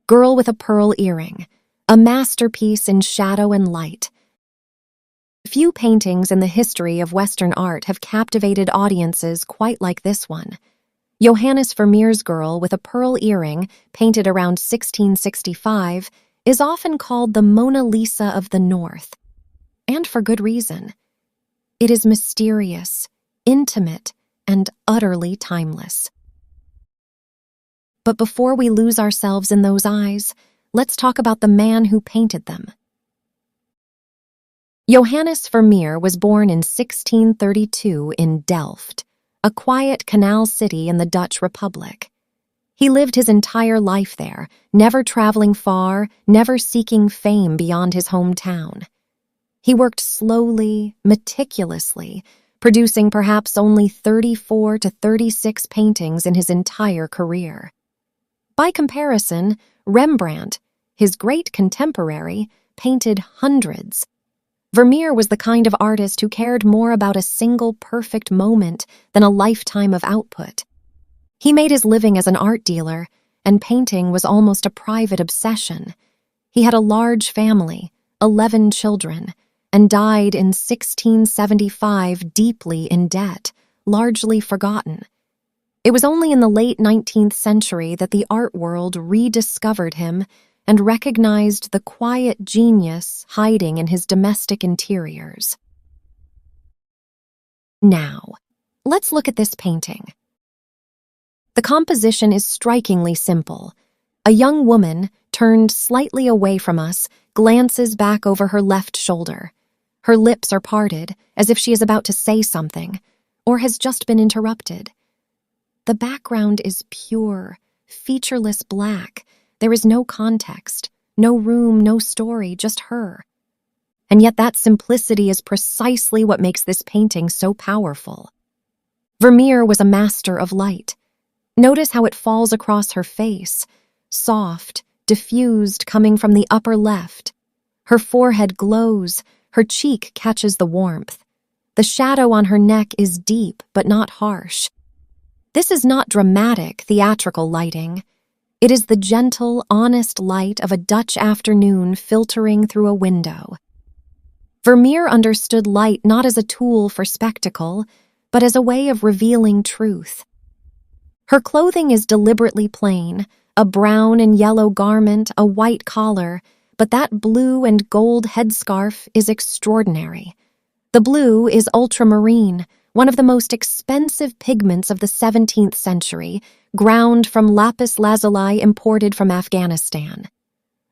Girl with a Pearl Earring, a masterpiece in shadow and light. Few paintings in the history of Western art have captivated audiences quite like this one. Johannes Vermeer's Girl with a Pearl Earring, painted around 1665, is often called the Mona Lisa of the North. And for good reason. It is mysterious, intimate, and utterly timeless. But before we lose ourselves in those eyes, let's talk about the man who painted them. Johannes Vermeer was born in 1632 in Delft, a quiet canal city in the Dutch Republic. He lived his entire life there, never traveling far, never seeking fame beyond his hometown. He worked slowly, meticulously, producing perhaps only 34 to 36 paintings in his entire career. By comparison, Rembrandt, his great contemporary, painted hundreds. Vermeer was the kind of artist who cared more about a single perfect moment than a lifetime of output. He made his living as an art dealer, and painting was almost a private obsession. He had a large family, 11 children, and died in 1675 deeply in debt, largely forgotten. It was only in the late 19th century that the art world rediscovered him and recognized the quiet genius hiding in his domestic interiors. Now, let's look at this painting. The composition is strikingly simple. A young woman, turned slightly away from us, glances back over her left shoulder. Her lips are parted, as if she is about to say something, or has just been interrupted. The background is pure, featureless black. There is no context, no room, no story, just her. And yet that simplicity is precisely what makes this painting so powerful. Vermeer was a master of light. Notice how it falls across her face, soft, diffused, coming from the upper left. Her forehead glows, her cheek catches the warmth. The shadow on her neck is deep but not harsh. This is not dramatic, theatrical lighting. It is the gentle, honest light of a Dutch afternoon filtering through a window. Vermeer understood light not as a tool for spectacle, but as a way of revealing truth. Her clothing is deliberately plain, a brown and yellow garment, a white collar, but that blue and gold headscarf is extraordinary. The blue is ultramarine, one of the most expensive pigments of the 17th century, ground from lapis lazuli imported from Afghanistan.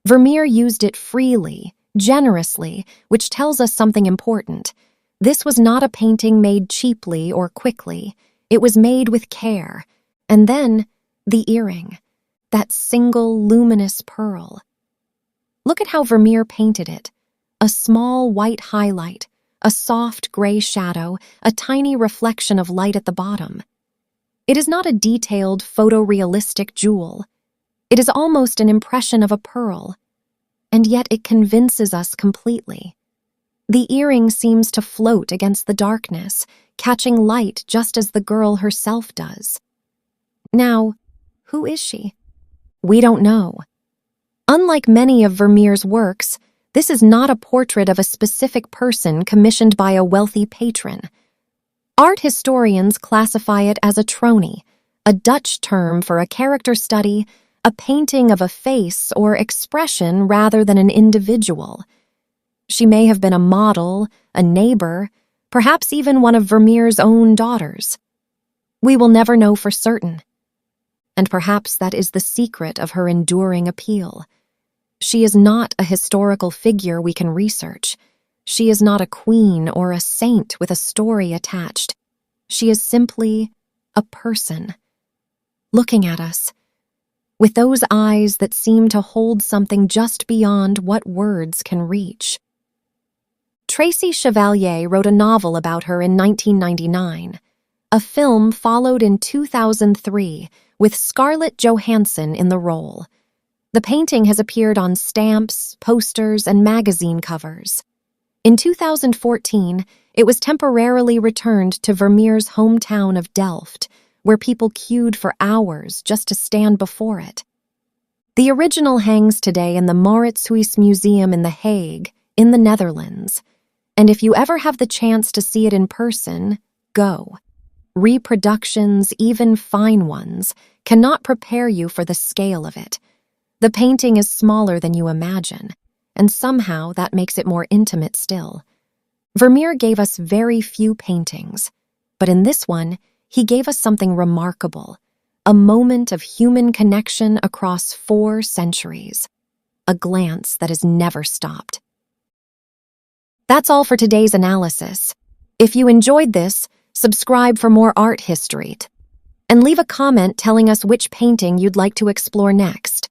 Vermeer used it freely, generously, which tells us something important. This was not a painting made cheaply or quickly. It was made with care. And then, the earring, that single luminous pearl. Look at how Vermeer painted it. A small white highlight, a soft gray shadow, a tiny reflection of light at the bottom. It is not a detailed, photorealistic jewel. It is almost an impression of a pearl, and yet it convinces us completely. The earring seems to float against the darkness, catching light just as the girl herself does. Now, who is she? We don't know. Unlike many of Vermeer's works, this is not a portrait of a specific person commissioned by a wealthy patron. Art historians classify it as a tronie, a Dutch term for a character study, a painting of a face or expression rather than an individual. She may have been a model, a neighbor, perhaps even one of Vermeer's own daughters. We will never know for certain. And perhaps that is the secret of her enduring appeal. She is not a historical figure we can research. She is not a queen or a saint with a story attached. She is simply a person, looking at us, with those eyes that seem to hold something just beyond what words can reach. Tracy Chevalier wrote a novel about her in 1999. A film followed in 2003 with Scarlett Johansson in the role. The painting has appeared on stamps, posters, and magazine covers. In 2014, it was temporarily returned to Vermeer's hometown of Delft, where people queued for hours just to stand before it. The original hangs today in the Mauritshuis Museum in The Hague, in the Netherlands. And if you ever have the chance to see it in person, go. Reproductions, even fine ones, cannot prepare you for the scale of it. The painting is smaller than you imagine, and somehow that makes it more intimate still. Vermeer gave us very few paintings, but in this one, he gave us something remarkable, a moment of human connection across 4 centuries, a glance that has never stopped. That's all for today's analysis. If you enjoyed this, subscribe for more art history, and leave a comment telling us which painting you'd like to explore next.